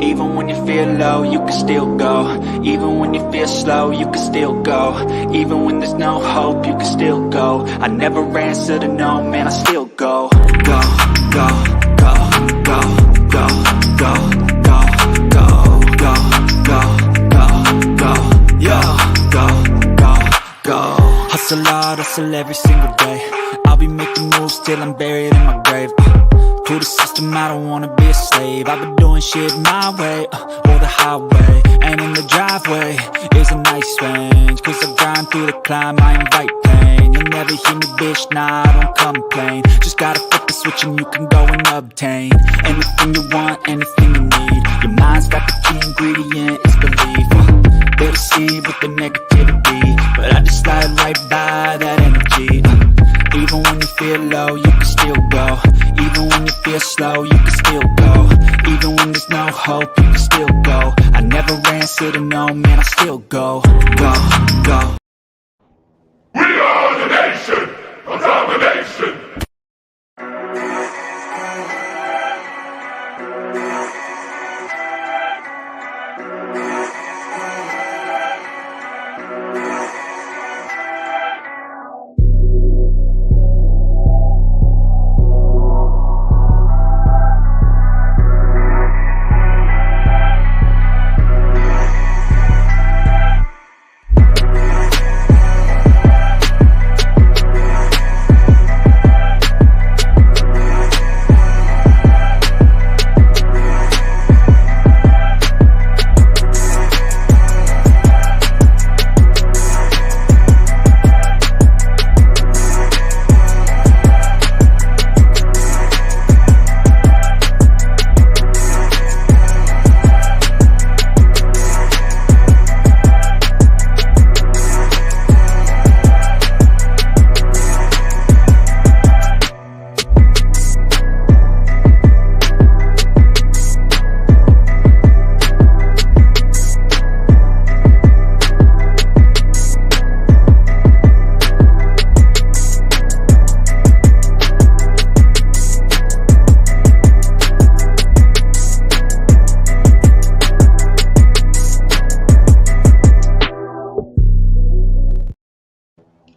Even when you feel low, you can still go. Even when you feel slow, you can still go. Even when there's no hope, you can still go. I never answer to no, man, I still go. Go, go, go, go, go, go, go, go, go, go, go, go, yo, go, go, go. Hustle hard, hustle every single day. I'll be making moves till I'm buried in my grave. To the system, I don't wanna be a slave. I've been doing shit my way, or the highway. And in the driveway is a nice range. Cause I grind through the climb, I invite pain. You'll never hear me, bitch, nah, I don't complain. Just gotta flip the switch and you can go and obtain anything you want, anything you need. Your mind's got the key ingredient, it's belief. They deceive with the negativity, but I just slide right by that energy. Even when you feel low, you can still go. Even when you feel slow, you can still go. Even when there's no hope, you can still go. I never answer to no, man, I still go. Go, go. We are the nation of domination.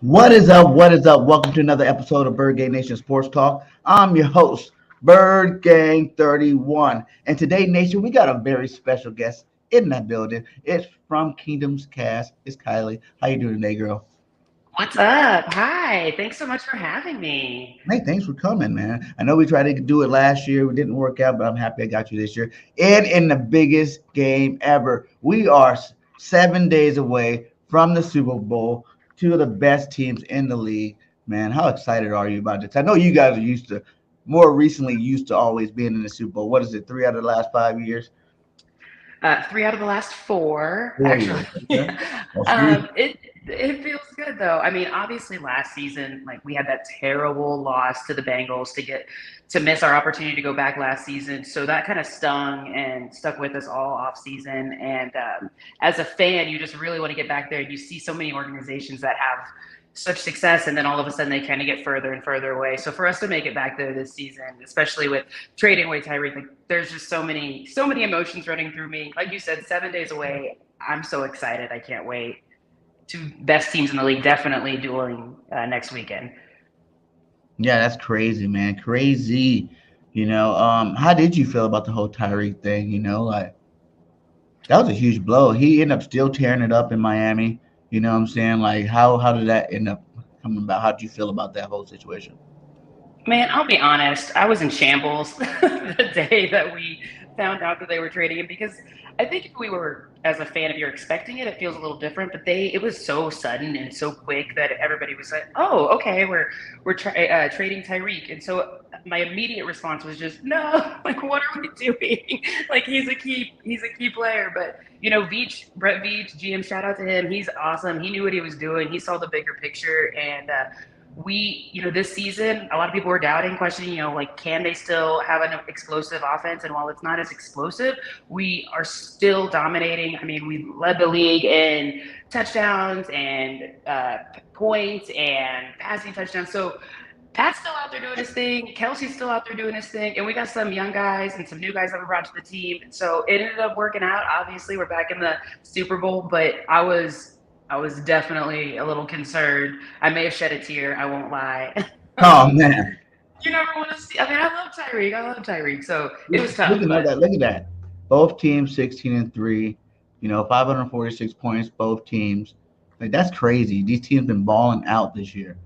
What is up? What is up? Welcome to another episode of Bird Gang Nation Sports Talk. I'm your host, Bird Gang 31. And today, Nation, we got a very special guest in that building. It's from Kingdom's Cast. It's Kylie. How you doing today, girl? What's up? Hi. Thanks so much for having me. Hey, thanks for coming, man. I know we tried to do it last year. We didn't work out, but I'm happy I got you this year. And in the biggest game ever, we are 7 days away from the Super Bowl. Two of the best teams in the league, man. How excited are you about this? I know you guys are more recently used to always being in the Super Bowl. What is it, 3 out of the last 5 years? 3 out of the last 4, 4 actually. years. Okay. It feels good though. I mean, obviously last season, like we had that terrible loss to the Bengals to miss our opportunity to go back last season. So that kind of stung and stuck with us all off season. And as a fan, you just really want to get back there. And you see so many organizations that have such success, and then all of a sudden they kind of get further and further away. So for us to make it back there this season, especially with trading away Tyreek, like, there's just so many emotions running through me. Like you said, 7 days away. I'm so excited. I can't wait. Two best teams in the league definitely dueling next weekend. Yeah, that's crazy, man. Crazy. How did you feel about the whole Tyreek thing? Like that was a huge blow. He ended up still tearing it up in Miami. You know what I'm saying? Like how did that end up coming about? How did you feel about that whole situation? Man, I'll be honest. I was in shambles the day that we found out that they were trading him, because I think if we were, as a fan, if you're expecting it, it feels a little different. But it was so sudden and so quick that everybody was like, "Oh, okay, we're trading Tyreek." And so my immediate response was just, "No, like, what are we doing? Like, he's a key player." But Brett Veach, GM, shout out to him. He's awesome. He knew what he was doing. He saw the bigger picture, and this season, a lot of people were doubting, questioning, like, can they still have an explosive offense? And while it's not as explosive, we are still dominating. I mean, we led the league in touchdowns and points and passing touchdowns. So Pat's still out there doing his thing. Kelsey's still out there doing his thing, and we got some young guys and some new guys that we brought to the team. So it ended up working out. Obviously, we're back in the Super Bowl, but I was definitely a little concerned. I may have shed a tear. I won't lie. Oh man, You never want to see. I mean, I love Tyreek. I love Tyreek. So it was tough, looking at but that, look at that. Both teams 16-3. 546 points. Both teams. Like that's crazy. These teams been balling out this year.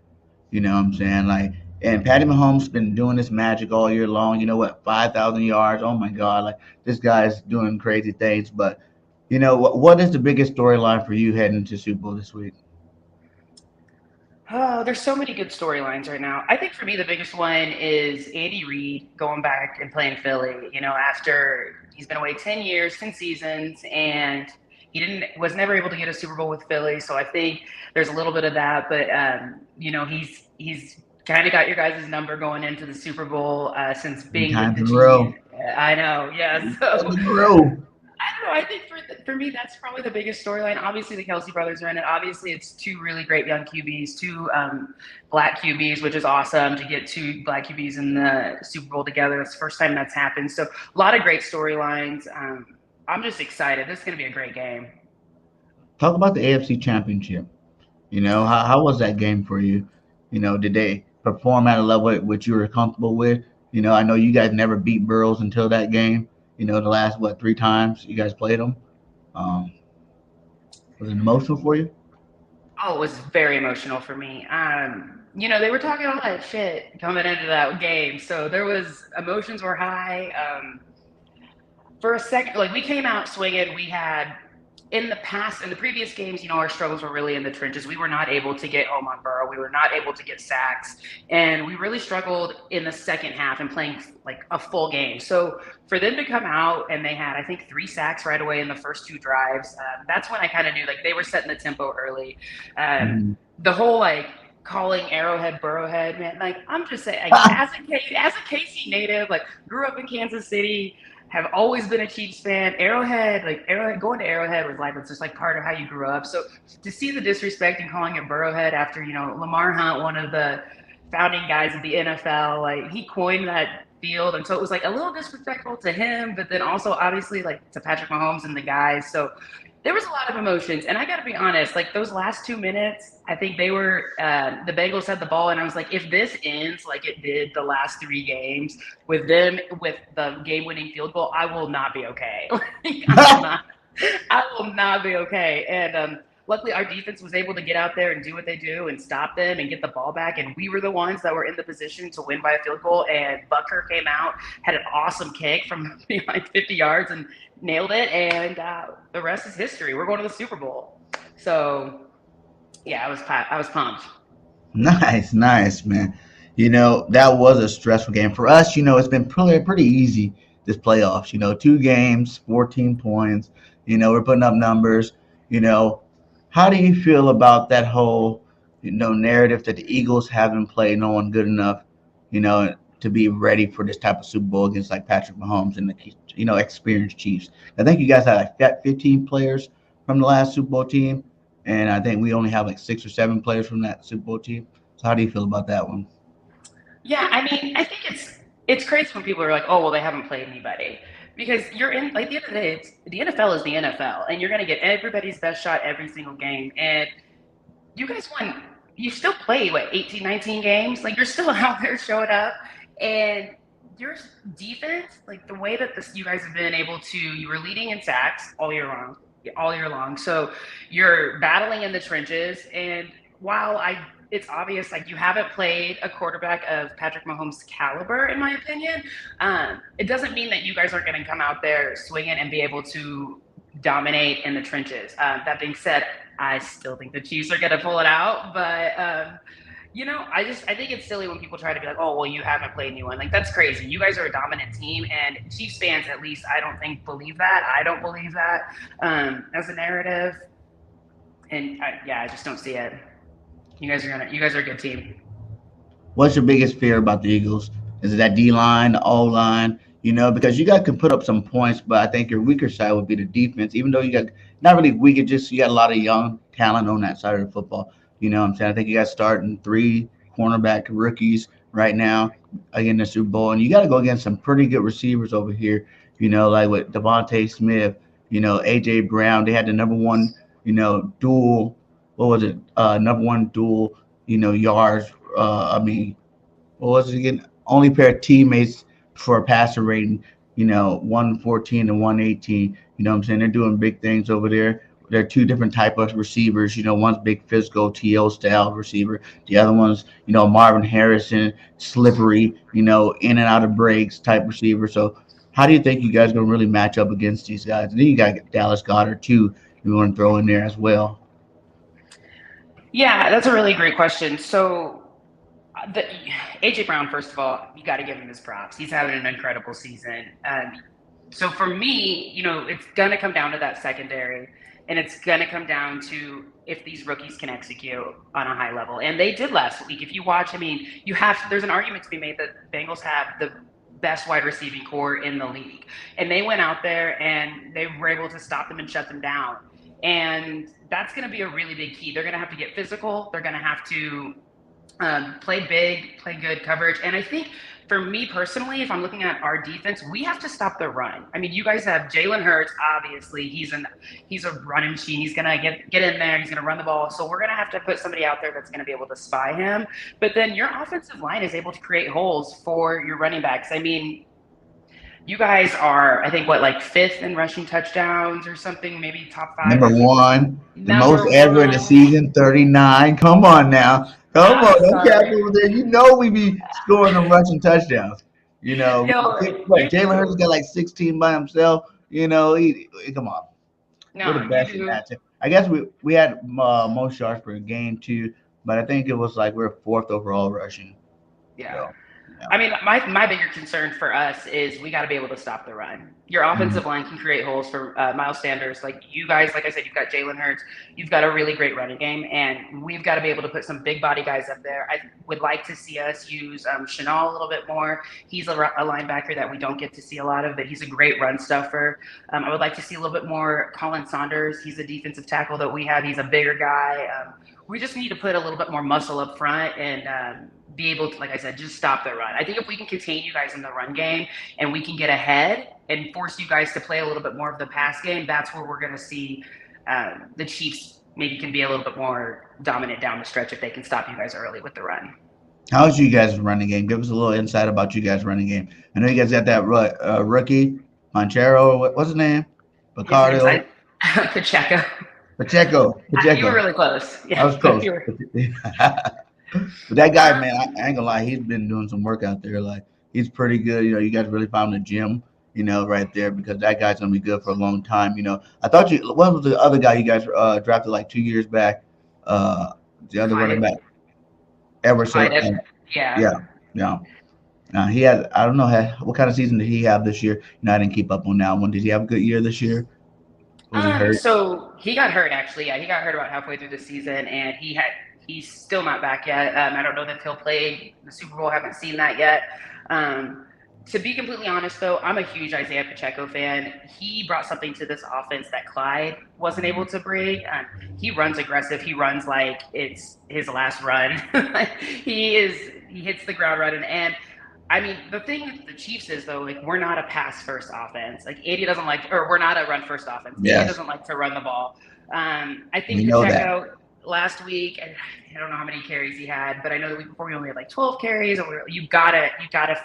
You know what I'm saying? Like, and Patty Mahomes been doing this magic all year long. You know what? 5,000 yards. Oh my God! Like this guy's doing crazy things. But what is the biggest storyline for you heading into Super Bowl this week? oh, there's so many good storylines right now. I think for me, the biggest one is Andy Reid going back and playing Philly. After he's been away 10 years, 10 seasons, and he didn't was never able to get a Super Bowl with Philly. So I think there's a little bit of that. But he's kind of got your guys' number going into the Super Bowl since Three being times the in a row. GM. I know, yeah. Times So in a row. I don't know. I think for me, that's probably the biggest storyline. Obviously, the Kelsey brothers are in it. Obviously, it's two really great young QBs, two black QBs, which is awesome to get two black QBs in the Super Bowl together. It's the first time that's happened. So a lot of great storylines. I'm just excited. This is going to be a great game. Talk about the AFC Championship. How was that game for you? Did they perform at a level which you were comfortable with? I know you guys never beat Burrows until that game. The last three times you guys played them. Um, was it emotional for you? Oh, it was very emotional for me. They were talking all that shit coming into that game, so there was emotions were high. For a second, like we came out swinging. We had in the previous games, our struggles were really in the trenches. We were not able to get home on Burrow. We were not able to get sacks, and we really struggled in the second half and playing like a full game. So for them to come out and they had, I think, 3 sacks right away in the first 2 drives, that's when I kind of knew like they were setting the tempo early. Mhm. The whole like calling Arrowhead Burrowhead, man. Like I'm just saying, like, as a KC native, like grew up in Kansas City, have always been a Chiefs fan. Arrowhead, going to Arrowhead was like it's just like part of how you grew up. So to see the disrespect and calling it Burrowhead after Lamar Hunt, one of the founding guys of the NFL, like he coined that field, and so it was like a little disrespectful to him, but then also obviously like to Patrick Mahomes and the guys. So there was a lot of emotions, and I got to be honest. Like those last 2 minutes, I think they were the Bengals had the ball, and I was like, if this ends like it did the last 3 games with them with the game-winning field goal, I will not be okay. I will not be okay. And luckily, our defense was able to get out there and do what they do and stop them and get the ball back. And we were the ones that were in the position to win by a field goal. And Bucker came out, had an awesome kick from behind 50 yards and nailed it. And the rest is history. We're going to the Super Bowl. So, yeah, I was pumped. Nice, nice, man. That was a stressful game for us. It's been pretty easy this playoffs. 2 games, 14 points. We're putting up numbers. You know, how do you feel about that whole narrative that the Eagles haven't played no one good enough, to be ready for this type of Super Bowl against like Patrick Mahomes and the experienced Chiefs? I think you guys had like 15 players from the last Super Bowl team, and I think we only have like 6 or 7 players from that Super Bowl team. So how do you feel about that one? Yeah, I mean, I think it's crazy when people are like, "Oh, well, they haven't played anybody," because you're in like at the end of the day, the NFL is the NFL, and you're gonna get everybody's best shot every single game. And you guys won. You still play what 18, 19 games. Like you're still out there showing up, and your defense, like the way that you guys have been able to, you were leading in sacks all year long. So you're battling in the trenches, and while it's obvious like you haven't played a quarterback of Patrick Mahomes' caliber, in my opinion. It doesn't mean that you guys aren't going to come out there swinging and be able to dominate in the trenches. That being said, I still think the Chiefs are going to pull it out, but I think it's silly when people try to be like, oh, well, you haven't played anyone. Like that's crazy. You guys are a dominant team, and Chiefs fans, at least, I don't think believe that. I don't believe that as a narrative, and I just don't see it. You guys are a good team. What's your biggest fear about the Eagles? Is it that D line, the O line? Because you guys can put up some points, but I think your weaker side would be the defense. Even though you got not really weak, it just you got a lot of young talent on that side of the football. You know what I'm saying? I think you guys starting 3 cornerback rookies. right now in the Super Bowl, and you got to go against some pretty good receivers over here. Like with Devontae Smith, AJ Brown. They had the number one, dual. What was it? Number one dual, yards. I mean, what was it again? Only pair of teammates for a passer rating, 114 and 118. You know what I'm saying? They're doing big things over there. They're two different type of receivers. One's big physical TL style receiver. The other one's, Marvin Harrison, slippery, in and out of breaks type receiver. So how do you think you guys are gonna really match up against these guys? And then you got Dallas Goddard too. You want to throw in there as well. Yeah, that's a really great question. So, the, AJ Brown, first of all, you got to give him his props. He's having an incredible season. So for me, it's gonna come down to that secondary, and it's gonna come down to if these rookies can execute on a high level, and they did last week. If you watch, I mean, there's an argument to be made that the Bengals have the best wide receiving core in the league, and they went out there and they were able to stop them and shut them down. And that's going to be a really big key. They're going to have to get physical. They're going to have to play big, play good coverage. And I think for me personally, if I'm looking at our defense, we have to stop the run. I mean, you guys have Jalen Hurts. Obviously, he's a running machine. He's gonna get in there. He's gonna run the ball. So we're gonna have to put somebody out there that's gonna be able to spy him. But then your offensive line is able to create holes for your running backs. I mean, you guys are, I think, like fifth in rushing touchdowns or something, maybe top five. Number one, the Number most ever in the one. season, 39. Come on now. Come I'm on, don't cap sorry. over there. We be scoring them rushing touchdowns. Yo, What, you Jalen Hurts do. got like 16 by himself. Come on. We're the No, you best in do. that. I guess we had most yards per game too, but I think it was like we're fourth overall rushing. Yeah. So, yeah. I mean, my bigger concern for us is we got to be able to stop the run. Your offensive Mhm. line can create holes for Miles Sanders. Like you guys, like I said, you've got Jalen Hurts. You've got a really great running game, and we've got to be able to put some big body guys up there. I would like to see us use Chanel a little bit more. He's a linebacker that we don't get to see a lot of, but he's a great run stuffer. I would like to see a little bit more Colin Saunders. He's a defensive tackle that we have. He's a bigger guy. We just need to put a little bit more muscle up front and be able to, like I said, just stop the run. I think if we can contain you guys in the run game and we can get ahead and force you guys to play a little bit more of the pass game, that's where we're going to see the Chiefs maybe can be a little bit more dominant down the stretch if they can stop you guys early with the run. How's you guys' running game? Give us a little insight about you guys' running game. I know you guys got that rookie, Monchero. What's his name? His name's Picardo. Pacheco. Pacheco. You were Pacheco. really close. I Yeah, was close. you were. But that guy, man, I ain't gonna lie, he's been doing some work out there. Like he's pretty good. You guys really found the gym, right there because that guy's gonna be good for a long time. I thought what was the other guy you guys drafted like 2 years back? The other running Clyde. back, ever so. Clyde. Yeah. Yeah, yeah. He had, I don't know, what kind of season did he have this year? I didn't keep up on that one. Did he have a good year this year? Was he hurt? So he got hurt actually. Yeah, he got hurt about halfway through the season, and he's still not back yet. I don't know if he'll play the Super Bowl. Haven't seen that yet. To be completely honest, though, I'm a huge Isaiah Pacheco fan. He brought something to this offense that Clyde wasn't able to bring. He runs aggressive. He runs like it's his last run. He hits the ground running. And I mean, the thing with the Chiefs is though, like we're not a pass first offense. Like Andy doesn't like, or we're not a run first offense. Andy Yes, doesn't like to run the ball. I we think know that. Pacheco last week, and I don't know how many carries he had, but I know the week before we only had like 12 carries. You gotta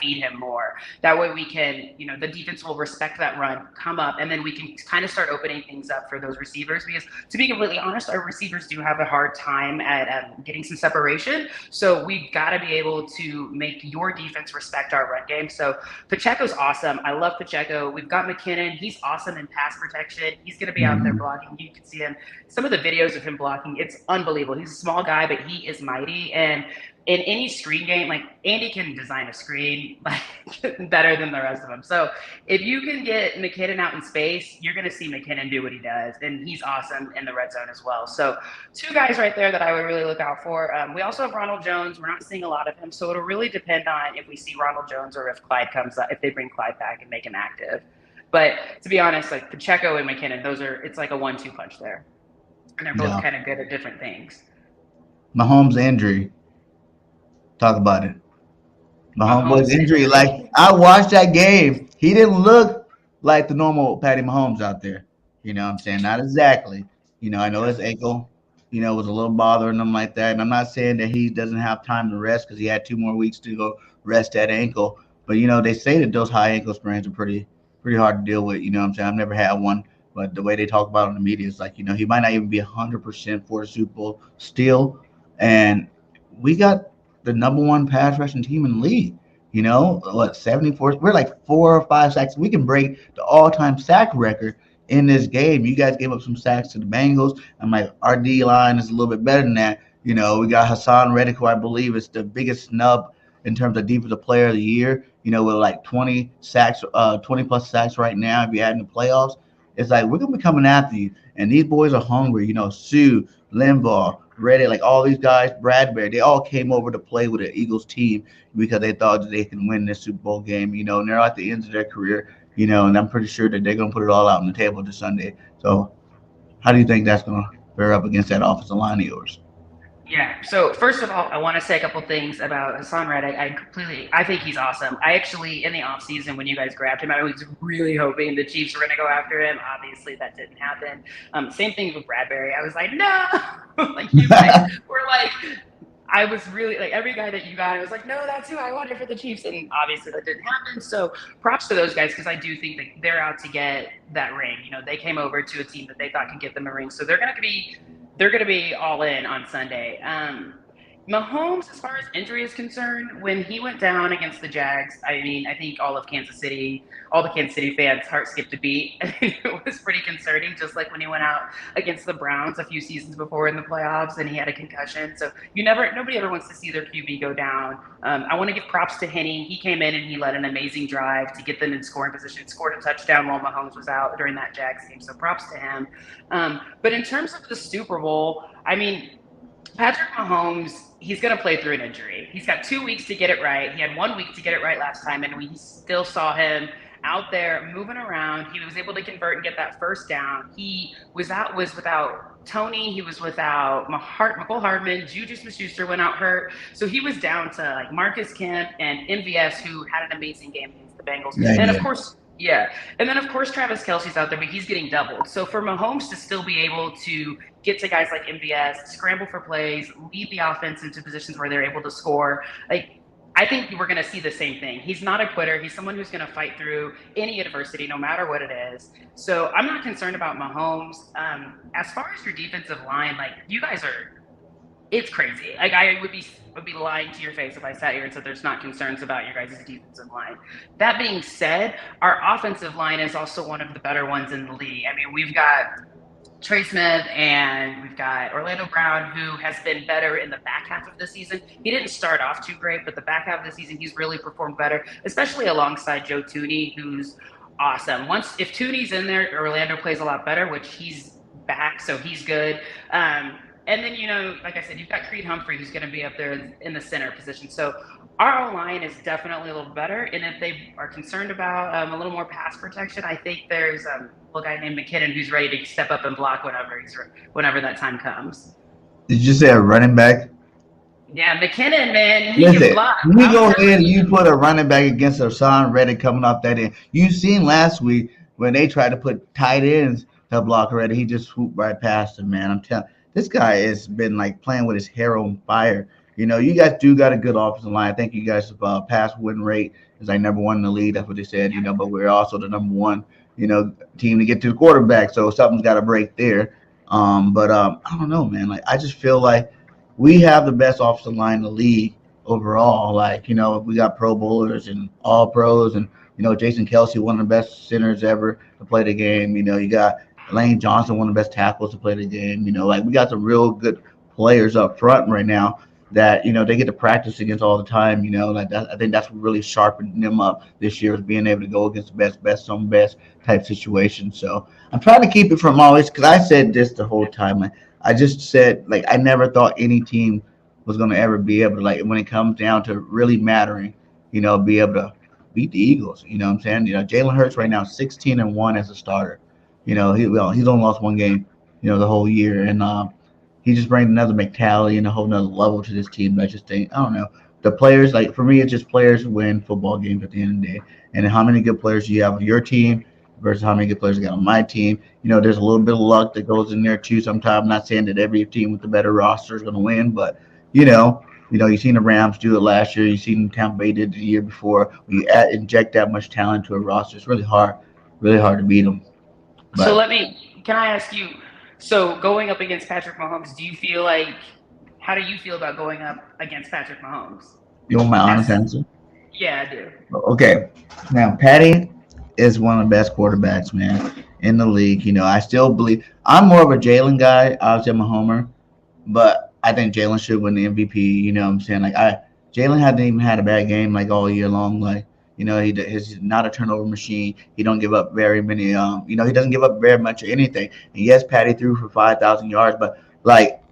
feed him more. That way we can, the defense will respect that run, come up, and then we can kind of start opening things up for those receivers. Because to be completely honest, our receivers do have a hard time at getting some separation. So we've got to be able to make your defense respect our run game. So Pacheco's awesome. I love Pacheco. We've got McKinnon. He's awesome in pass protection. He's going to be out there Mhm. blocking. You can see him. Some of the videos of him blocking, it's unbelievable. He's a small guy, but he is mighty. And in any screen game, like Andy can design a screen like better than the rest of them. So if you can get McKinnon out in space, you're going to see McKinnon do what he does, and he's awesome in the red zone as well. So two guys right there that I would really look out for. We also have Ronald Jones. We're not seeing a lot of him, so it'll really depend on if we see Ronald Jones or if Clyde comes up, if they bring Clyde back and make him active. But to be honest, like Pacheco and McKinnon, it's like a 1-2 punch there. And they're both Yeah. kind of good at different things. Mahomes injury. Talk about it. My homeboy's Mahomes injury. Like injury. I watched that game. He didn't look like the normal Patty Mahomes out there. You know what I'm saying? Not exactly. I know his ankle, was a little bothering him like that. And I'm not saying that he doesn't have time to rest because he had 2 more weeks to go rest that ankle. But they say that those high ankle sprains are pretty hard to deal with. You know what I'm saying? I've never had one, but the way they talk about it in the media is like, he might not even be 100% for the Super Bowl still. And we got the number one pass rushing team in the league. 74? We're like 4 or 5 sacks. We can break the all-time sack record in this game. You guys gave up some sacks to the Bengals. I'm like, our D line is a little bit better than that. We got Hassan Reddick, who I believe is the biggest snub in terms of defensive player of the year. With like 20 sacks, 20 plus sacks right now. If you add in the playoffs, it's like we're gonna be coming after you. And these boys are hungry. Sue, Limbaugh, Reddick, like all these guys, Bradbury, they all came over to play with the Eagles team because they thought that they can win this Super Bowl game. And they're at the end of their career. And I'm pretty sure that they're gonna put it all out on the table this Sunday. So, how do you think that's gonna fare up against that offensive line of yours? Yeah. So first of all, I want to say a couple things about Hassan Reddick. I think he's awesome. I actually, in the offseason, when you guys grabbed him, I was really hoping the Chiefs were going to go after him. Obviously, that didn't happen. Same thing with Bradbury. I was like, no, like you guys were like, I was really like every guy that you got. I was like, no, that's who I wanted for the Chiefs, and obviously that didn't happen. So props to those guys because I do think that they're out to get that ring. They came over to a team that they thought could get them a ring, so they're going to be all in on Sunday. Mahomes, as far as injury is concerned, when he went down against the Jags, I mean, I think all the Kansas City fans' heart skipped a beat. It was pretty concerning, just like when he went out against the Browns a few seasons before in the playoffs and he had a concussion. So nobody ever wants to see their QB go down. I want to give props to Henny. He came in and he led an amazing drive to get them in scoring position, scored a touchdown while Mahomes was out during that Jags game. So props to him. But in terms of the Super Bowl, I mean, Patrick Mahomes, he's going to play through an injury. He's got 2 weeks to get it right. He had 1 week to get it right last time, and we still saw him out there moving around. He was able to convert and get that first down. He was without Tony. He was without McCole Hardman. Juju Smith-Schuster went out hurt. So he was down to like Marcus Kemp and MVS, who had an amazing game against the Bengals. Yeah, and yeah. of course, yeah. And then, of course, Travis Kelce's out there, but he's getting doubled. So for Mahomes to still be able to get to guys like MVS, scramble for plays, lead the offense into positions where they're able to score, like I think we're going to see the same thing. He's not a quitter. He's someone who's going to fight through any adversity, no matter what it is. So I'm not concerned about Mahomes. As far as your defensive line, like you guys are – it's crazy. Like I would be lying to your face if I sat here and said there's not concerns about your guys' defensive line. That being said, our offensive line is also one of the better ones in the league. I mean, we've got Trey Smith and we've got Orlando Brown, who has been better in the back half of the season. He didn't start off too great, but the back half of the season, he's really performed better, especially alongside Joe Thuney, who's awesome. If Thuney's in there, Orlando plays a lot better, which he's back, so he's good. And then, like I said, you've got Creed Humphrey, who's going to be up there in the center position. So our O-line is definitely a little better. And if they are concerned about a little more pass protection, I think there's a little guy named McKinnon who's ready to step up and block whenever that time comes. Did you say a running back? Yeah, McKinnon, man, he can block. We go ahead and you put a running back against Hassan Reddick coming off that end. You seen last week when they tried to put tight ends to block Reddick, he just swooped right past him, man. I'm telling you. This guy has been like playing with his hair on fire. You guys do got a good offensive line. I think you guys' pass win rate is like number one in the league. That's what they said, but we're also the number one, team to get to the quarterback. So something's got to break there. But I don't know, man. Like I just feel like we have the best offensive line in the league overall. Like, we got Pro Bowlers and All Pros and, Jason Kelce, one of the best centers ever to play the game. You got Lane Johnson, one of the best tackles to play the game. Like we got some real good players up front right now that, they get to practice against all the time. Like that, I think that's what really sharpened them up this year is being able to go against the best on best type situation. So I'm trying to keep it from always, because I said this the whole time. I just said, like, I never thought any team was going to ever be able to, like, when it comes down to really mattering, be able to beat the Eagles. You know what I'm saying? Jalen Hurts right now 16-1 as a starter. He's only lost one game, the whole year. And he just brings another mentality and a whole nother level to this team. I just think, I don't know. the players, like for me, it's just players win football games at the end of the day. And how many good players do you have on your team versus how many good players you got on my team? There's a little bit of luck that goes in there too. Sometimes I'm not saying that every team with the better roster is going to win, but you know, you've seen the Rams do it last year. You've seen Tampa Bay did it the year before. When you inject that much talent to a roster, it's really hard to beat them. So But can I ask you, so going up against Patrick Mahomes, how do you feel about going up against Patrick Mahomes? you want my honest That's, answer? yeah, I do. Okay. Now, Patty is one of the best quarterbacks, man, in the league. I still believe I'm more of a Jalen guy. Obviously, I'm a homer, but I think Jalen should win the MVP. You know what I'm saying? Jalen hasn't even had a bad game like all year long. Like, he's not a turnover machine. He don't give up very many. He doesn't give up very much of anything. And yes, Patty threw for 5,000 yards, but like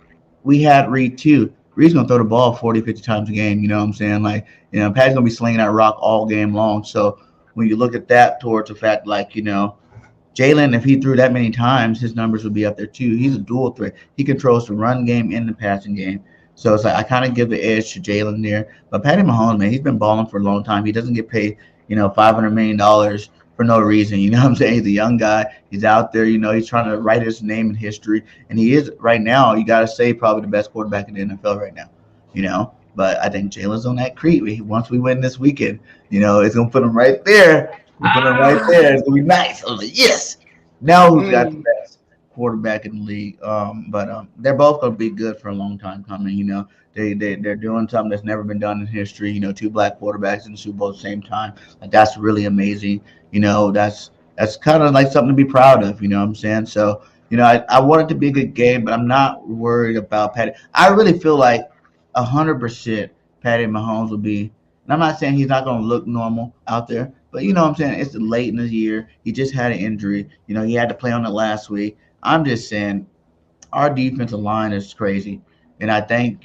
we had Reed too. Reed's gonna throw the ball 40, 50 times a game. You know what I'm saying? Like, Patty's gonna be slinging that rock all game long. So when you look at that towards the fact, like, Jalen, if he threw that many times, his numbers would be up there too. He's a dual threat. He controls the run game and the passing game. So it's like I kind of give the edge to Jalen there. But Patty Mahomes, man, he's been balling for a long time. He doesn't get paid, $500 million for no reason. You know what I'm saying? He's a young guy. He's out there. He's trying to write his name in history, and he is right now. You got to say probably the best quarterback in the NFL right now. But I think Jalen's on that creep. Once we win this weekend, it's gonna put him right there. We'll put him right there. It's gonna be nice. I was like, yes. Now who's got the Mm, best quarterback in the league? But they're both gonna be good for a long time coming. They're doing something that's never been done in history. Two black quarterbacks in the Super Bowl at the same time. Like that's really amazing. That's kind of like something to be proud of. You know what I'm saying? So I want it to be a good game, but I'm not worried about Patty. I really feel like 100% Patty Mahomes will be. And I'm not saying he's not going to look normal out there, but you know what I'm saying? It's late in the year. He just had an injury. He had to play on it last week. I'm just saying our defensive line is crazy. And I think,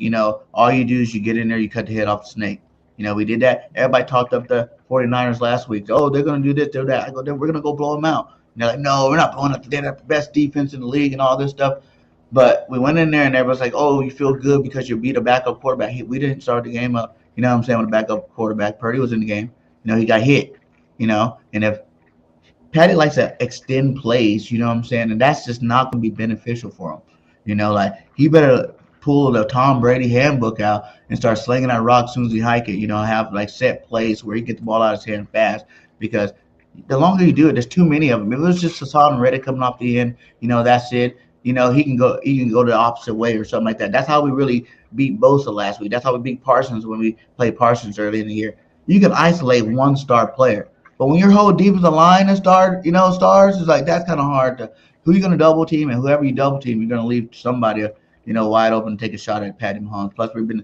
all you do is you get in there, you cut the head off the snake. We did that. Everybody talked up the 49ers last week. Oh, they're going to do this, do that. I go, then we're going to go blow them out. And they're like, no, we're not blowing up. They're the best defense in the league and all this stuff. But we went in there and everyone's like, oh, you feel good because you beat a backup quarterback. We didn't start the game up. You know what I'm saying? With a backup quarterback, Purdy was in the game. He got hit. And if Patty likes to extend plays, you know what I'm saying? And that's just not going to be beneficial for him. Like he better pull the Tom Brady handbook out and start slinging that rock as soon as he hike it. Have like set plays where he get the ball out of his hand fast because the longer you do it, there's too many of them. If it was just Hassan Reddick coming off the end, that's it. He can go the opposite way or something like that. That's how we really beat Bosa last week. That's how we beat Parsons when we played Parsons early in the year. You can isolate one star player. But when your whole defensive line is stars, it's like that's kind of hard to who you gonna double team and whoever you double team, you're gonna leave somebody, wide open and take a shot at Patty Mahomes. Plus we've been,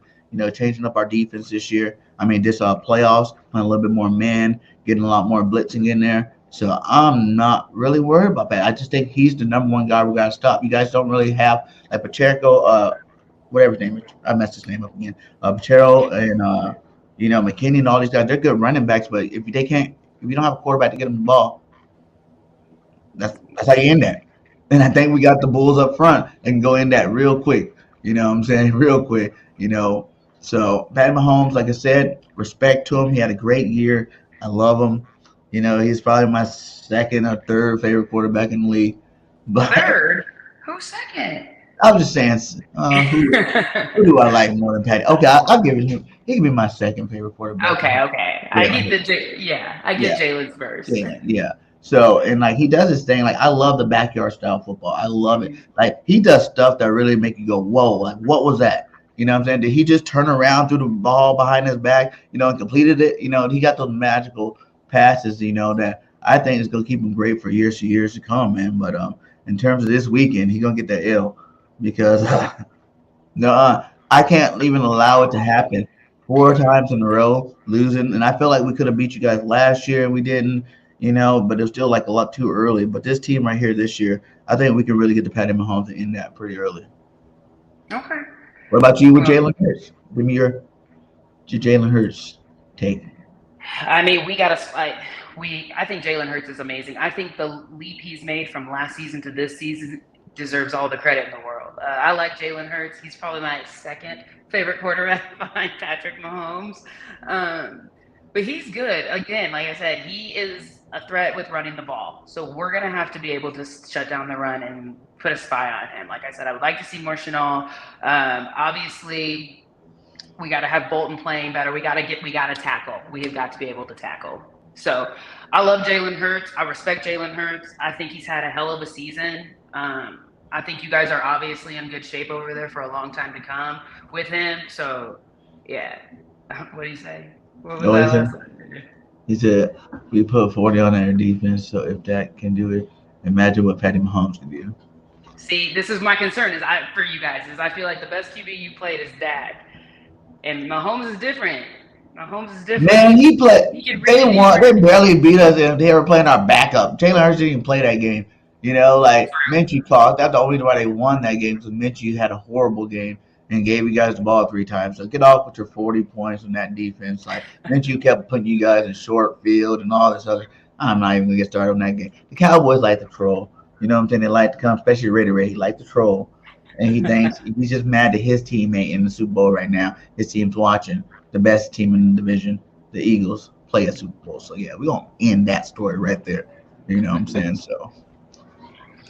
changing up our defense this year. I mean, this playoffs, playing a little bit more man, getting a lot more blitzing in there. So I'm not really worried about that. I just think he's the number one guy we gotta stop. You guys don't really have like Pacheco, whatever his name is. I messed his name up again. Pacheco and McKinney and all these guys. They're good running backs, but if you don't have a quarterback to get them the ball, that's how you end that. And I think we got the Bulls up front and can go in that real quick. You know what I'm saying? Real quick. So Pat Mahomes, like I said, respect to him. He had a great year. I love him. He's probably my second or third favorite quarterback in the league. But third? Who's second? I was just saying, who do I like more than Patty? Okay, I'll give it him. He can be my second favorite quarterback. Okay. I Yeah, get I get yeah, Jalen's first. yeah. So and like he does his thing. Like I love the backyard style football. I love it. Like he does stuff that really make you go, whoa! Like what was that? You know what I'm saying? Did he just turn around, threw the ball behind his back, and completed it? He got those magical passes, that I think is gonna keep him great for years to come, man. But in terms of this weekend, he's gonna get that L because no, I can't even allow it to happen 4 times in a row, losing. And I feel like we could have beat you guys last year and we didn't, but it was still like a lot too early. But this team right here this year, I think we can really get the Patty Mahomes in that pretty early. Okay. What about you with Jalen Hurts? Give me your Jalen Hurts take. I mean, I think Jalen Hurts is amazing. I think the leap he's made from last season to this season deserves all the credit in the world. I like Jalen Hurts. He's probably my second favorite quarterback behind Patrick Mahomes. But he's good. Again, like I said, he is a threat with running the ball. So we're going to have to be able to shut down the run and put a spy on him. Like I said, I would like to see more Chenault. Obviously, we got to have Bolton playing better. We got to tackle. We have got to be able to tackle. So I love Jalen Hurts. I respect Jalen Hurts. I think he's had a hell of a season. I think you guys are obviously in good shape over there for a long time to come with him. So, yeah. What do you say? What was that last time? He said, we put 40 on our defense, so if that can do it, imagine what Patty Mahomes can do. See, this is my concern for you guys is I feel like the best QB you played is Dak. And Mahomes is different. Man, he played. They barely beat us if they were playing our backup. Jalen Hurts didn't even play that game. You know, like Minshew talked. That's the only reason why they won that game because Minshew had a horrible game and gave you guys the ball 3 times. So get off with your 40 points on that defense. Like Minshew kept putting you guys in short field and all this other. I'm not even gonna get started on that game. The Cowboys like to troll. You know what I'm saying? They like to come, especially Ray. He like to troll, and he thinks he's just mad that his team ain't in the Super Bowl right now. His team's watching the best team in the division, the Eagles, play a Super Bowl. So yeah, we're gonna end that story right there. You know what I'm saying? So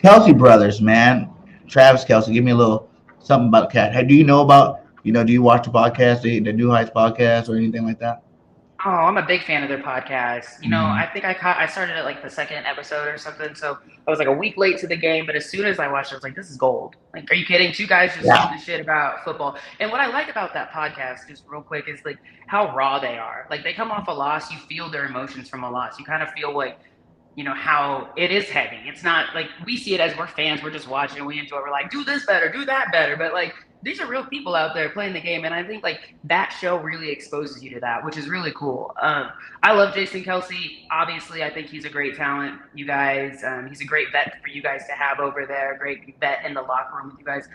Kelsey brothers, man. Travis Kelsey, give me a little something about Cat. Hey, do you know about, do you watch the podcast, the New Heights podcast or anything like that? Oh, I'm a big fan of their podcast. I think I started at like the second episode or something. So I was like a week late to the game, but as soon as I watched it, I was like, this is gold. Like, are you kidding? 2 guys just talking shit about football. And what I like about that podcast, just real quick, is like how raw they are. Like they come off a loss, you feel their emotions from a loss. You kind of feel like, how it is heavy. It's not like we see it as we're fans, we're just watching, we enjoy, we're like, do this better, do that better. But like, these are real people out there playing the game. And I think like that show really exposes you to that, which is really cool. I love Jason Kelsey. Obviously, I think he's a great talent, you guys. He's a great vet for you guys to have over there. Great vet in the locker room with you guys.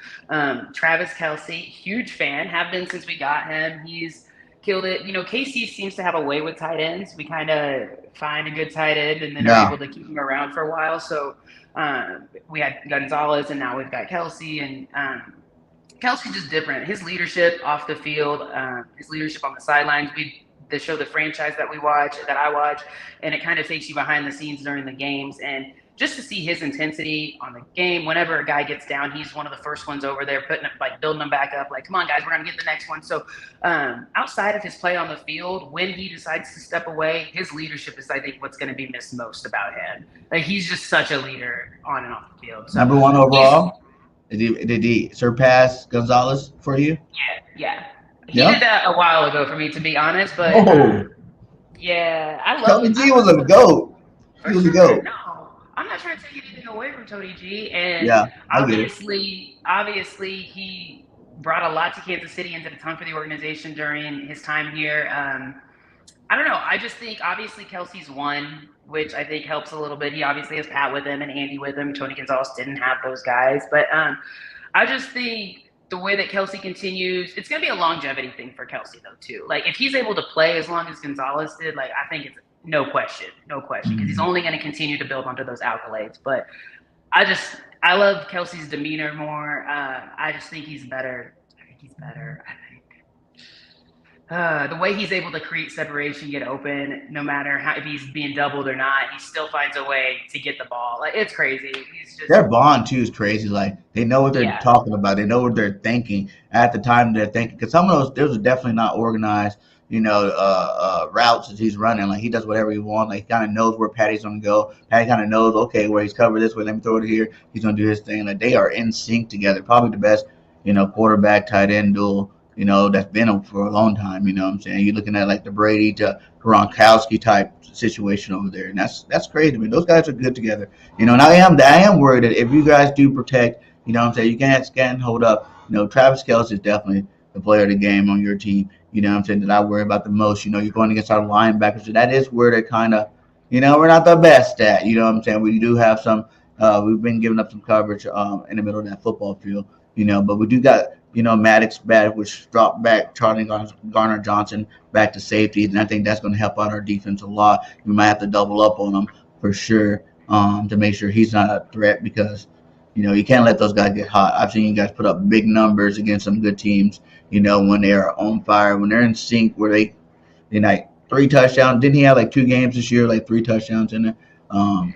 Travis Kelsey, huge fan, have been since we got him. He's killed it. KC seems to have a way with tight ends. We kind of find a good tight end and then are able to keep him around for a while. So we had Gonzalez and now we've got Kelsey. And Kelsey's just different. His leadership off the field, his leadership on the sidelines. The show, The Franchise that I watch, and it kind of takes you behind the scenes during the games. And just to see his intensity on the game, whenever a guy gets down, he's one of the first ones over there building them back up. Like, come on, guys, we're going to get the next one. So outside of his play on the field, when he decides to step away, his leadership is, I think, what's going to be missed most about him. Like, he's just such a leader on and off the field. So, number 1 overall? Did he surpass Gonzalez for you? Yeah. He did that a while ago for me, to be honest. But, yeah, I love Tony G was a GOAT. He was a GOAT. No, I'm not trying to take anything away from Tony G. And obviously, he brought a lot to Kansas City and did a ton for the organization during his time here. I don't know. I just think, obviously, Kelsey's won, which I think helps a little bit. He obviously has Pat with him and Andy with him. Tony Gonzalez didn't have those guys. But I just think the way that Kelsey continues, it's going to be a longevity thing for Kelsey, though, too. Like, if he's able to play as long as Gonzalez did, like, I think it's no question, because he's only going to continue to build onto those accolades. But I love Kelsey's demeanor more. I just think he's better. The way he's able to create separation, get open, no matter if he's being doubled or not, he still finds a way to get the ball. Like, it's crazy. Their bond too is crazy. Like, they know what they're talking about. They know what they're thinking at the time they're thinking. Because some of those are definitely not organized, routes that he's running. Like, he does whatever he wants. Like, he kind of knows where Patty's gonna go. Patty kind of knows, okay, where he's covered this way, let me throw it here. He's gonna do his thing. Like, they are in sync together. Probably the best, quarterback tight end duel, that's been for a long time. You know what I'm saying? You're looking at like the Brady to Gronkowski type situation over there, and that's crazy. I mean, those guys are good together. And I am worried that if you guys do protect, you can't hold up. Travis Kelsey is definitely the player of the game on your team. That I worry about the most. You're going against our linebackers, so that is where they're kind of, we're not the best at. We do have some. We've been giving up some coverage in the middle of that football field. But we do got. Maddox back, which dropped back, Charlie Garner Johnson back to safety, and I think that's going to help out our defense a lot. We might have to double up on him for sure to make sure he's not a threat because, You can't let those guys get hot. I've seen you guys put up big numbers against some good teams. When they are on fire, when they're in sync, where they like 3 touchdowns. Didn't he have like 2 games this year, like 3 touchdowns in it? Um,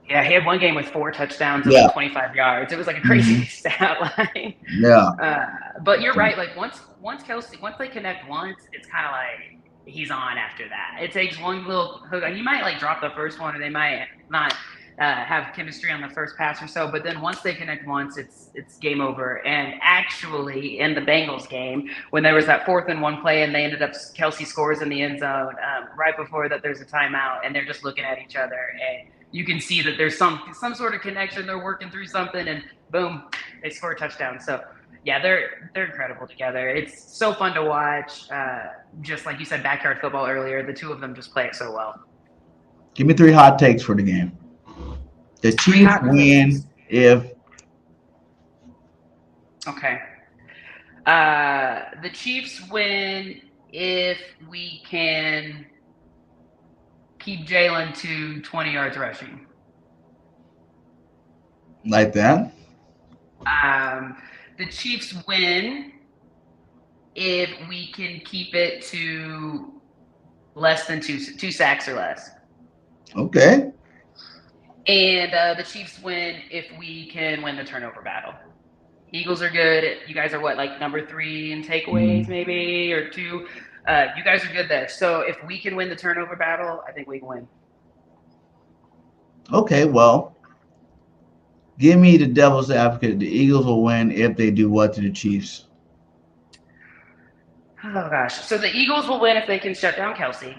Yeah, he had one game with 4 touchdowns and yeah, like 25 yards. It was like a crazy hmm stat line. yeah. But you're right. Like once Kelsey, once they connect once, it's kind of like he's on after that. It takes one little hook. He might like drop the first one, or they might not have chemistry on the first pass or so. But then once they connect once, it's game over. And actually, in the Bengals game, when there was that 4th-and-1 play, and they ended up Kelsey scores in the end zone right before that, there's a timeout, and they're just looking at each other, and you can see that there's some sort of connection. They're working through something, and boom, they score a touchdown. So yeah, they're incredible together. It's so fun to watch. Just like you said, backyard football earlier. The two of them just play it so well. Give me 3 hot takes for the game. The Chiefs win if Okay. The Chiefs win if we can keep Jalen to 20 yards rushing. like that. The Chiefs win if we can keep it to less than two sacks or less. Okay. And the Chiefs win if we can win the turnover battle. Eagles are good. You guys are what, like number 3 in takeaways, maybe, or 2? You guys are good there. So if we can win the turnover battle, I think we can win. Okay, well, give me the devil's advocate. The Eagles will win if they do what to the Chiefs? Oh, gosh. So the Eagles will win if they can shut down Kelsey.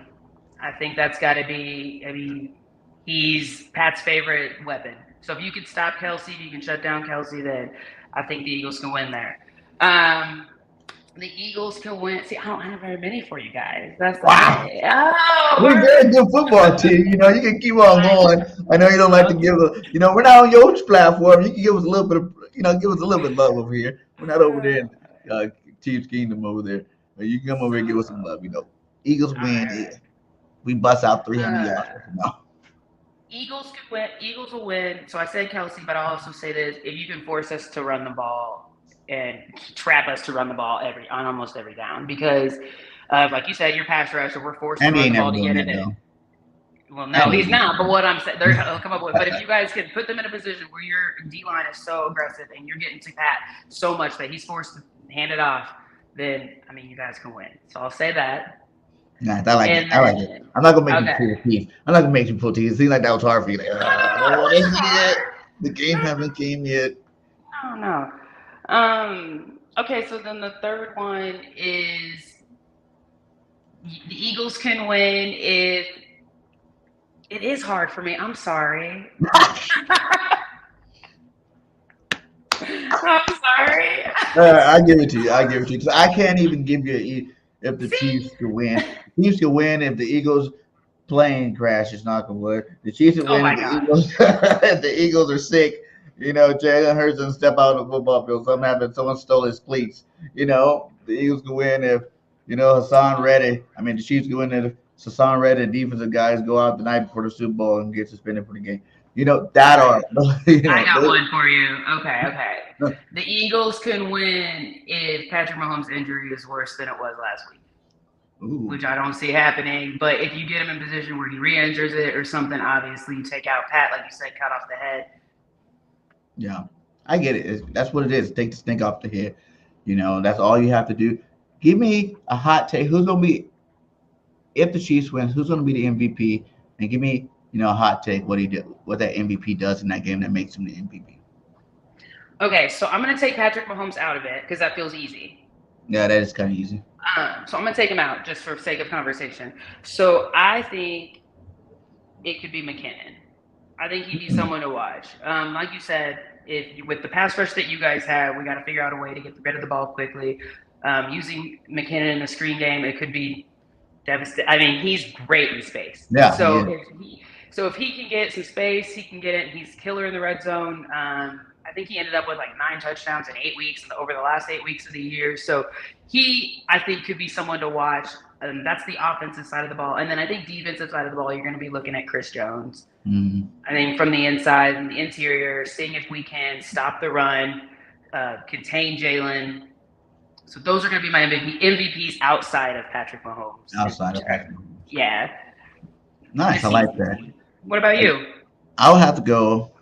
I think that's got to be, he's Pat's favorite weapon. So if you can stop Kelsey, you can shut down Kelsey, then I think the Eagles can win there. The Eagles can win. See, I don't have very many for you guys. That's Wow. Oh, We're a very good football team. You can keep on going. I know you don't like to give we're not on your platform. You can give us a little bit of, give us a little bit of love over here. We're not over there in Chiefs Kingdom over there. You can come over here and give us some love. Eagles win. Right. We bust out 300 yards. No. Eagles could win. Eagles will win. So I said Kelsey, but I'll also say this: if you can force us to run the ball and trap us to run the ball on almost every down, because like you said, your pass rusher, we're forced to run the ball to get it in. Well, no, he's not. But what I'm saying, they'll come up with. But if you guys can put them in a position where your D line is so aggressive and you're getting to Pat so much that he's forced to hand it off, then you guys can win. So I'll say that. Nah, I like it. I'm not gonna make you pull teeth. I'm not gonna make you pull teeth. It seems like that was hard for you. The game haven't came yet. Oh no. Okay, so then the third one is the Eagles can win if it is hard for me. I'm sorry. I'm sorry. I give it to you. Because I can't even give you if the Chiefs can win. The Chiefs can win if the Eagles plane crashes, knock on wood. The Chiefs can win if the Eagles are sick. Jalen Hurts doesn't step out of the football field. Something happened. Someone stole his cleats. The Eagles can win if, Hassan Reddick. The Chiefs can win if Hassan Reddick, defensive guys, go out the night before the Super Bowl and get suspended for the game. That are. I got one for you. Okay. The Eagles can win if Patrick Mahomes' injury is worse than it was last week. Ooh. Which I don't see happening. But if you get him in position where he re-injures it or something, obviously you take out Pat, like you said, cut off the head. Yeah, I get it. That's what it is. Take the stink off the head. That's all you have to do. Give me a hot take. Who's going to be, if the Chiefs wins, who's going to be the MVP? And give me, a hot take, what that MVP does in that game that makes him the MVP. Okay, so I'm going to take Patrick Mahomes out of it because that feels easy. Yeah, that is kind of easy. So I'm going to take him out just for sake of conversation. So I think it could be McKinnon. I think he'd be someone to watch. Like you said, with the pass rush that you guys have, we got to figure out a way to get rid of the ball quickly. Using McKinnon in the screen game, it could be devastating. He's great in space. Yeah. So if he can get some space, he can get it. He's killer in the red zone. I think he ended up with like 9 touchdowns in 8 weeks over the last 8 weeks of the year. So I think, could be someone to watch. That's the offensive side of the ball. And then I think defensive side of the ball, you're going to be looking at Chris Jones. I think from the inside and the interior, seeing if we can stop the run, contain Jalen. So those are going to be my MVPs outside of Patrick Mahomes. Outside of Patrick Mahomes. Yeah. Nice. I like that. What about you? I would have to go.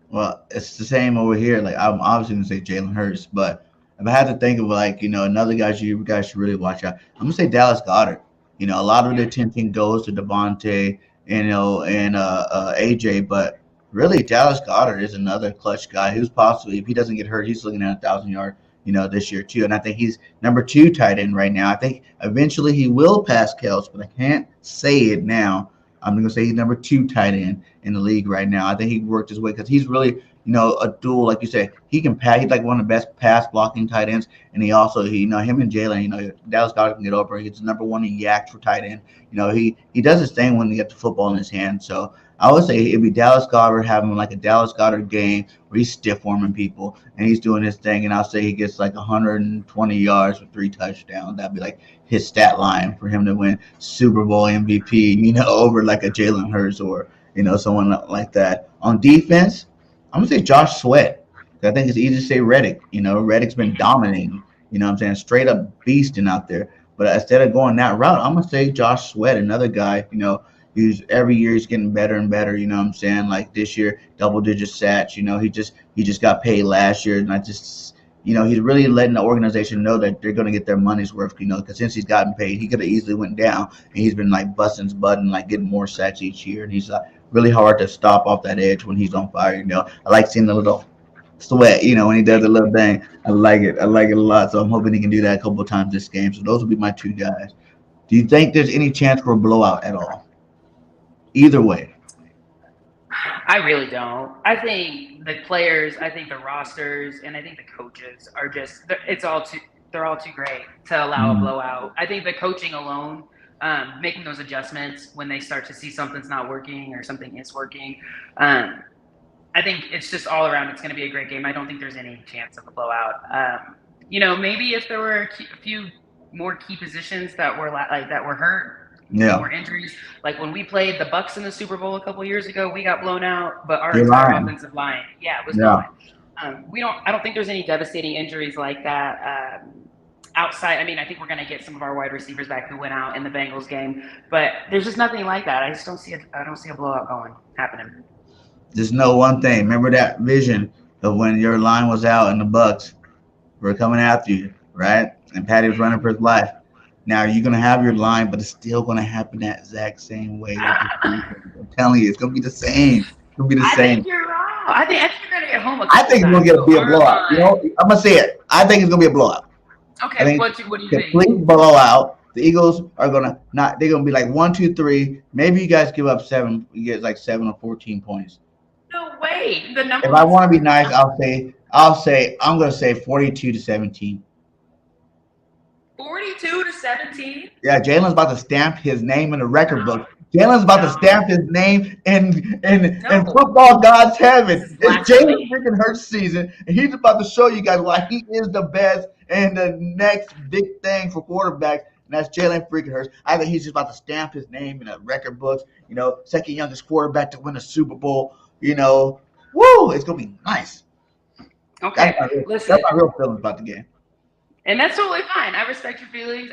Well, it's the same over here. Like I'm obviously gonna say Jalen Hurts, but if I had to think of like another guy you guys should really watch out, I'm gonna say Dallas Goddard. A lot of the attention goes to Devontae and AJ, but really Dallas Goddard is another clutch guy who's possibly, if he doesn't get hurt, he's looking at 1,000 yard this year too. And I think he's number 2 tight end right now. I think eventually he will pass Kels, but I can't say it now. I'm going to say he's number 2 tight end in the league right now. I think he worked his way because he's really, a dual, like you said. He can pass. He's like one of the best pass blocking tight ends. And he also, him and Jalen, Dallas Goddard can get over. He's number 1 in yaks for tight end. He does his thing when he gets the football in his hand. So I would say it'd be Dallas Goddard having like a Dallas Goddard game where he's stiff arming people and he's doing his thing. And I'll say he gets like 120 yards with 3 touchdowns. That'd be like his stat line for him to win Super Bowl MVP, over like a Jalen Hurts or, someone like that. On defense, I'm going to say Josh Sweat. I think it's easy to say Reddick. Reddick's been dominating, straight up beasting out there. But instead of going that route, I'm going to say Josh Sweat, another guy, who's every year he's getting better and better, like this year, double-digit sacks, he just got paid last year, and I just, he's really letting the organization know that they're going to get their money's worth, because since he's gotten paid, he could have easily went down, and he's been, like, busting his butt and, like, getting more sacks each year, and he's really hard to stop off that edge when he's on fire, I like seeing the little sweat, when he does a little thing. I like it a lot, so I'm hoping he can do that a couple of times this game. So those will be my 2 guys. Do you think there's any chance for a blowout at all? Either way. I really don't. I think the players, I think the rosters, and I think the coaches are just, they're all too great to allow a blowout. I think the coaching alone, making those adjustments when they start to see something's not working or something is working, I think it's just all around. It's going to be a great game. I don't think there's any chance of a blowout. Maybe if there were a few more key positions that were hurt, more injuries. Like when we played the Bucks in the Super Bowl a couple years ago, we got blown out, but our entire offensive line, was gone. I don't think there's any devastating injuries like that. Outside, I think we're going to get some of our wide receivers back who went out in the Bengals game, but there's just nothing like that. I just don't see a blowout happening. Just know one thing. Remember that vision of when your line was out and the Bucks were coming after you, right? And Patty was running for his life. Now you're gonna have your line, but it's still gonna happen that exact same way. I'm telling you, it's gonna be the same. It's gonna be the same. I think you're wrong. I think you're gonna get home. I think it's gonna be a blowout. I'm gonna say it. I think it's gonna be a blowout. Okay, what do you think? Complete blowout. The Eagles are gonna not. They're gonna be like 1, 2, 3. Maybe you guys give up 7. You get like 7 or 14 points. No way. The number. If I want to be nice, I'll say I'm gonna say 42-17. 42-17. Yeah, Jalen's about to stamp his name in the record book. Jalen's about to stamp his name in football God's heaven. It's Jalen freaking Hurts season, and he's about to show you guys why he is the best and the next big thing for quarterbacks, and that's Jalen freaking Hurts. I think he's just about to stamp his name in the record books. Second youngest quarterback to win a Super Bowl. Woo! It's gonna be nice. Okay, that's my real feelings about the game. And that's totally fine. I respect your feelings.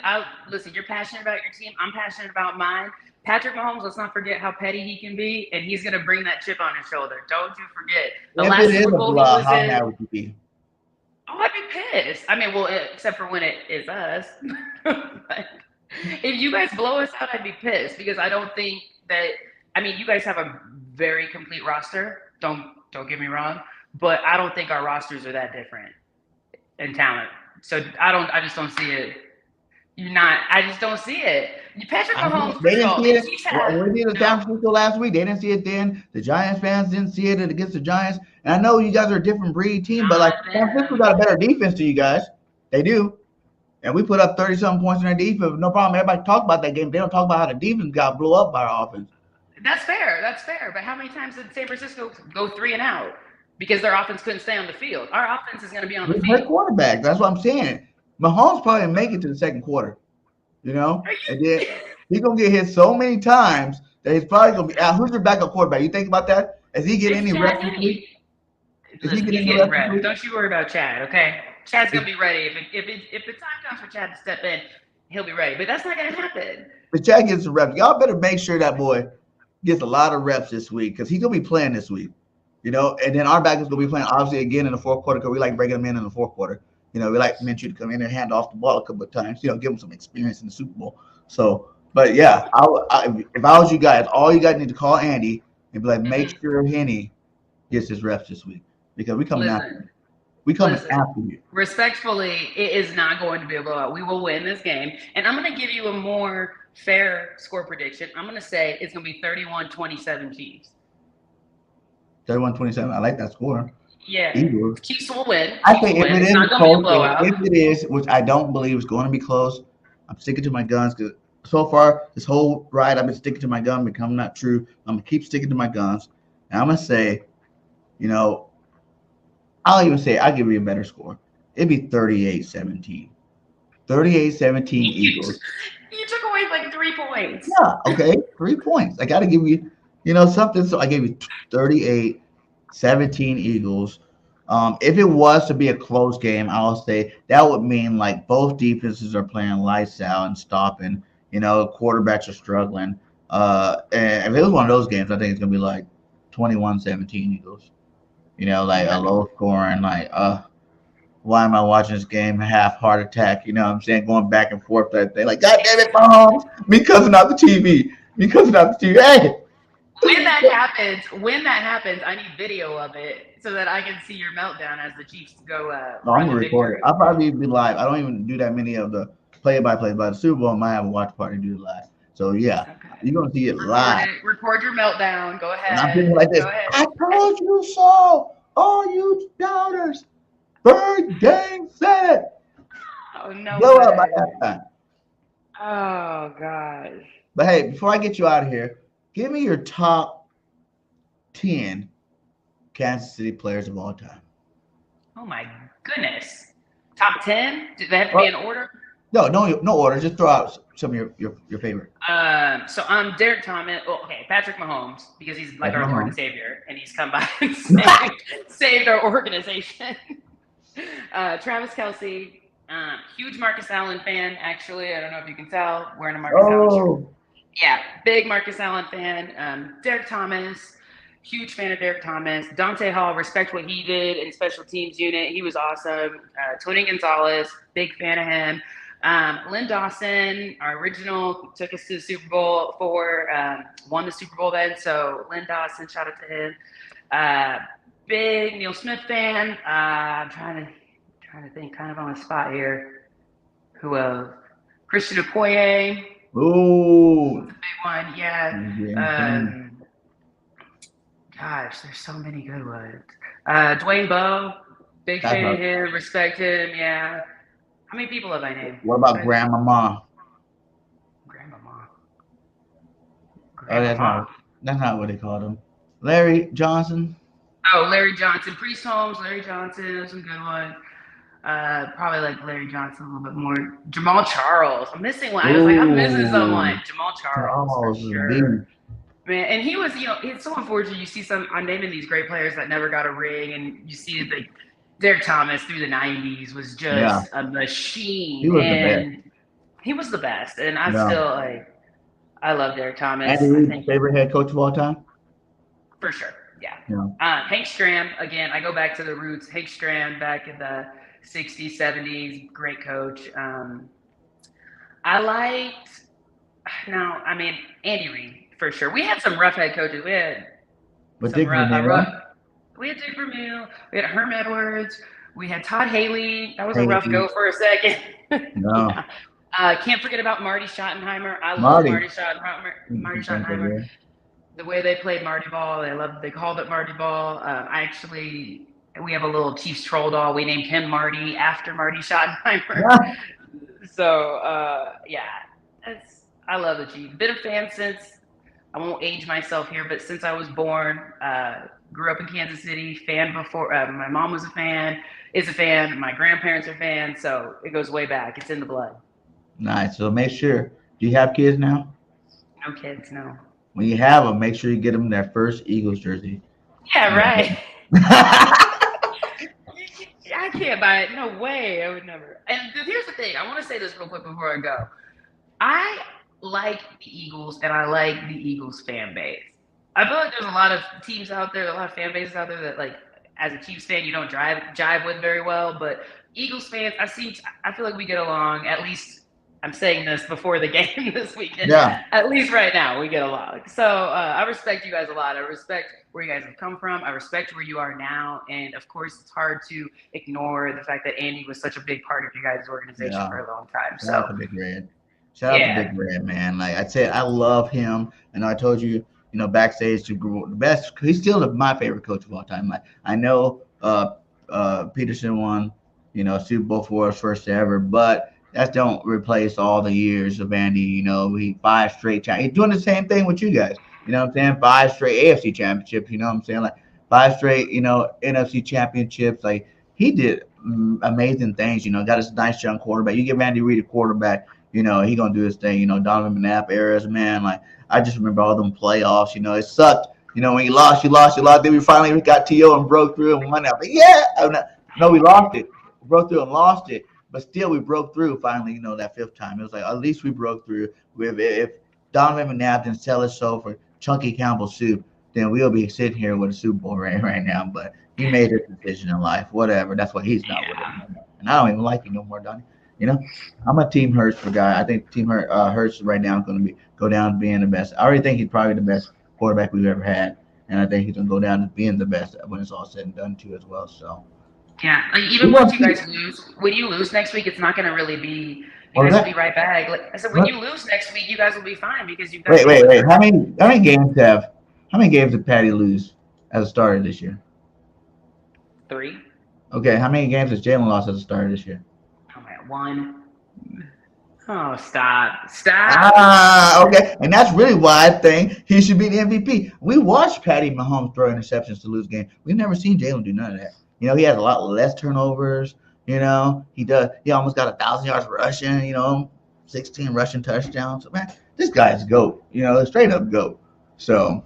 Listen, you're passionate about your team. I'm passionate about mine. Patrick Mahomes, let's not forget how petty he can be, and he's going to bring that chip on his shoulder. Don't you forget. The last Super Bowl he was in. How mad would you be? Oh, I'd be pissed. Except for when it is us. But if you guys blow us out, I'd be pissed because I don't think that – you guys have a very complete roster. Don't get me wrong. But I don't think our rosters are that different in talent. So I just don't see it. I just don't see it. Patrick Mahomes. They didn't see it. We did the San Francisco last week. They didn't see it then. The Giants fans didn't see it against the Giants. And I know you guys are a different breed team, but like San Francisco got a better defense to you guys. They do. And we put up 30-something points in our defense. No problem. Everybody talk about that game. They don't talk about how the defense got blew up by our offense. That's fair. But how many times did San Francisco go 3 and out? Because their offense couldn't stay on the field. Our offense is going to be on the field. Quarterback. That's what I'm saying. Mahomes probably didn't make it to the second quarter. And then he's going to get hit so many times He's probably gonna be. Who's your backup quarterback? You think about that? Is he getting It's any Chad reps this Henne. week? Is he Listen, he's getting any getting reps this reps. week? Don't you worry about Chad, okay? Chad's gonna be ready. If the time comes for Chad to step in, he'll be ready. But that's not gonna happen. But Chad gets some reps. Y'all better make sure that boy gets a lot of reps this week because he's gonna be playing this week. You know, and then our back is gonna be playing obviously again in the fourth quarter because we like breaking them in the fourth quarter. You know, we like Minshew to come in and hand off the ball a couple of times. You know, give him some experience in the Super Bowl. So, but yeah, if I was you guys, all you guys need to call Andy and be like, make sure Henny gets his reps this week because we coming after you. We coming after you. Respectfully, it is not going to be a blowout. We will win this game. And I'm going to give you a more fair score prediction. I'm going to say it's going to be 31-27 Chiefs. 31-27. I like that score. Yeah. Eagles. Chiefs will win. I think if it is close, if it is, which I don't believe is going to be close, I'm sticking to my guns because so far this whole ride I've been sticking to my gun, become not true. I'm going to keep sticking to my guns. And I'm going to say, you know, I'll even say I'll give you a better score. It'd be 38-17. 38-17 Eagles. You took away like 3 points. Yeah, okay. 3 points. I got to give you, you know, something. So I gave you 38-17 Eagles. If it was to be a close game, I'll say that would mean like both defenses are playing lights out and stopping. You know, quarterbacks are struggling. And if it was one of those games, I think it's going to be like 21-17 Eagles. You know, like a low scoring, like, why am I watching this game? Half heart attack, you know what I'm saying? Going back and forth that thing. Like, God damn it, Mahomes. Me cussing out the TV. Hey. When that happens, I need video of it so that I can see your meltdown as the Chiefs go. No, I'm gonna record it. I'll probably be live. I don't even do that many of the play-by-play, but the Super Bowl I might have a watch party do it live. So yeah, you're gonna see it live. Record your meltdown. Go ahead. And I'm feeling like this. I told you so. All you doubters. Third game set. Oh no. Blow up by that time. Oh gosh. But hey, before I get you out of here, give me your top 10 Kansas City players of all time. Oh my goodness. Top 10? Do they have to be in order? No order. Just throw out some of your favorite. So I'm Derek Thomas. Oh, okay, Patrick Mahomes, because he's like our Lord and Savior, and he's come by and saved our organization. Travis Kelce, huge Marcus Allen fan. Actually, I don't know if you can tell, wearing a Marcus Allen shirt. Yeah, big Marcus Allen fan. Derek Thomas, huge fan of Derek Thomas. Dante Hall, respect what he did in special teams unit. He was awesome. Tony Gonzalez, big fan of him. Lynn Dawson, our original, took us to the Super Bowl won the Super Bowl then. So Lynn Dawson, shout out to him. Big Neil Smith fan. I'm trying to think kind of on the spot here. Who else? Christian Okoye. Ooh. Big one, yeah. Gosh, there's so many good ones. Dwayne Bowe, big fan of him, respect him, yeah. How many people have I named? What about Grandmama? Grandmama. Oh, that's not what they called him. Larry Johnson. Oh, Larry Johnson. Priest Holmes, Larry Johnson, those some good ones. Probably like Larry Johnson a little bit more. Jamal Charles. I'm missing one. I was like, I'm missing someone. Jamal Charles for sure. Man, and he was, it's so unfortunate. You see I'm naming these great players that never got a ring, and you see like Derek Thomas through the 90s was just a machine. He was the best. And I still I love Derek Thomas. And favorite head coach of all time? For sure. Yeah. Hank Stram, again, I go back to the roots. Hank Stram back in the 60s, 70s, great coach. I liked, Andy Reid, for sure. We had some rough head coaches. We had Dick Vermeil. We had Dick Vermeil. We had Herm Edwards. We had Todd Haley. That was a rough go for a second. No. Can't forget about Marty Schottenheimer. I love Marty Schottenheimer. The way they played Marty Ball, they called it Marty Ball. We have a little Chiefs troll doll. We named him Marty after Marty Schottenheimer. Yeah. So, I love the Chiefs. Been a fan since, I won't age myself here, but since I was born, grew up in Kansas City, fan before, my mom was a fan, is a fan, my grandparents are fans, so it goes way back. It's in the blood. Nice. So make sure, do you have kids now? No kids, no. when you have them, make sure you get them their first Eagles jersey. Yeah, You know? right. I can't buy it. No way. I would never. And here's the thing. I want to say this real quick before I go. I like the Eagles and I like the Eagles fan base. I feel like there's a lot of teams out there, a lot of fan bases out there that like as a Chiefs fan you don't jive with very well. But Eagles fans, I feel like we get along. At least I'm saying this before the game this weekend. Yeah. At least right now we get along. So I respect you guys a lot. I respect where you guys have come from. I respect where you are now. And of course, it's hard to ignore the fact that Andy was such a big part of your guys' organization Yeah. for a long time. Shout out So to Big Red. Shout out to yeah. Big Red, man. Like I said, I love him, and I told you, backstage to the best. He's still my favorite coach of all time. I know Peterson won, Super Bowl for us first ever, but that don't replace all the years of Andy. He 5 straight. He's doing the same thing with you guys. You know what I'm saying? 5 straight AFC championships. You know what I'm saying? Like 5 straight, NFC championships. Like he did amazing things. Got a nice young quarterback. You give Andy Reid a quarterback. He gonna do his thing. Donovan McNabb eras, man. Like I just remember all them playoffs. It sucked. When you lost, you lost. Then we finally got TO and broke through and won out. But yeah, no, we lost it. We broke through and lost it. But still, we broke through finally. That 5th time. It was like at least we broke through. If Donovan McNabb didn't sell his soul for Chunky Campbell soup, then we'll be sitting here with a Super Bowl right now. But he made his decision in life. Whatever. That's why he's not with it. And I don't even like you no more, Donnie. I'm a Team Hurts for guy. I think Team Hurts right now is going to go down being the best. I already think he's probably the best quarterback we've ever had, and I think he's going to go down as being the best when it's all said and done too as well. So Yeah, like even once you guys lose, when you lose next week, it's not going to really be. You guys will be right back. Like I said, when you lose next week, you guys will be fine because you guys. Wait. How many games did Patty lose as a starter this year? 3. Okay, how many games has Jalen lost as a starter this year? Oh man, 1. Oh, stop. Okay. And that's really why I think he should be the MVP. We watched Patty Mahomes throw interceptions to lose games. We've never seen Jalen do none of that. He has a lot less turnovers. He does. He almost got 1,000 yards rushing. 16 rushing touchdowns. So, man, this guy's GOAT. Straight up GOAT. So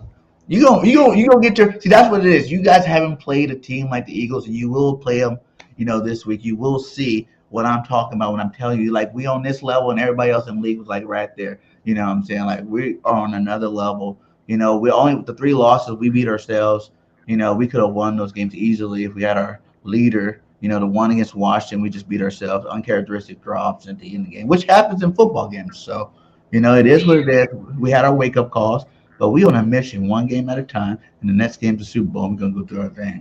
you gonna get your. See, that's what it is. You guys haven't played a team like the Eagles, and you will play them. This week you will see what I'm talking about when I'm telling you, like, we on this level and everybody else in the league was like right there. You know what I'm saying? Like, we are on another level. We only with the 3 losses, we beat ourselves. We could have won those games easily if we had our leader. The one against Washington, we just beat ourselves. Uncharacteristic drops at the end of the game, which happens in football games. So, it is what it is. We had our wake-up calls, but we on a mission, one game at a time, and the next game's the Super Bowl, and we're going to go through our thing.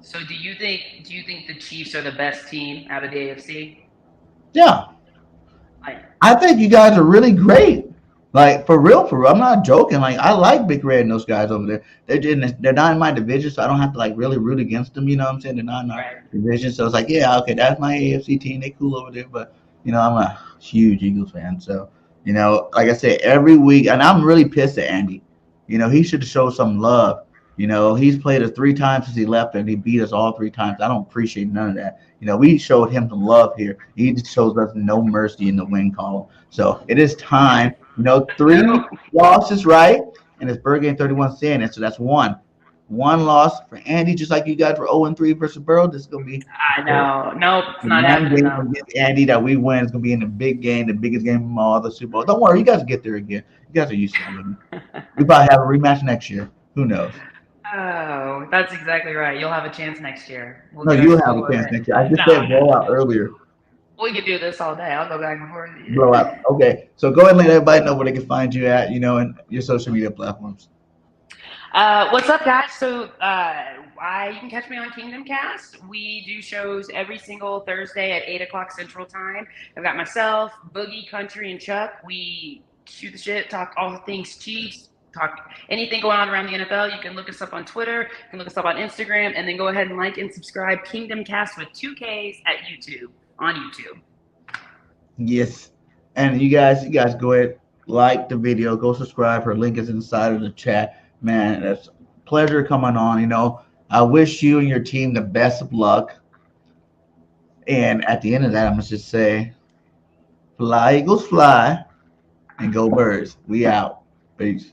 So do you think the Chiefs are the best team out of the AFC? Yeah. I think you guys are really great. Like, for real. I'm not joking. Like, I like Big Red and those guys over there. They're not in my division, so I don't have to, like, really root against them. You know what I'm saying? They're not in our division. So it's like, yeah, okay, that's my AFC team. They cool over there. But, I'm a huge Eagles fan. So, like I said, every week, and I'm really pissed at Andy. He should show some love. He's played us 3 times since he left, and he beat us all 3 times. I don't appreciate none of that. We showed him some love here. He just shows us no mercy in the win column. So it is time. 3 losses, right? And it's Burger and 31 saying it. So that's 1 loss for Andy, just like you guys were 0-3 versus Burrow. This is going to be. I know. Nope, it's not happening. Against Andy that we win is going to be in the big game, the biggest game of all the Super Bowl. Don't worry, you guys will get there again. You guys are used to it. We probably have a rematch next year. Who knows? Oh, that's exactly right. You'll have a chance next year. You'll have a chance next year. I just said blowout earlier. We could do this all day. I'll go back and forth. Blowout. Okay. So go ahead and let everybody know where they can find you at, and your social media platforms. What's up, guys? So you can catch me on Kingdom Cast. We do shows every single Thursday at 8 o'clock Central Time. I've got myself, Boogie, Country, and Chuck. We shoot the shit, talk all the things Chiefs, talk anything going on around the NFL. You can look us up on Twitter, you can look us up on Instagram, and then go ahead and like and subscribe Kingdom Cast with 2 Ks on YouTube. Yes. And you guys go ahead, like the video, go subscribe. Her link is inside of the chat. Man, it's a pleasure coming on. I wish you and your team the best of luck. And at the end of that, I'm going to just say, fly, Eagles, fly, and go Birds. We out. Peace.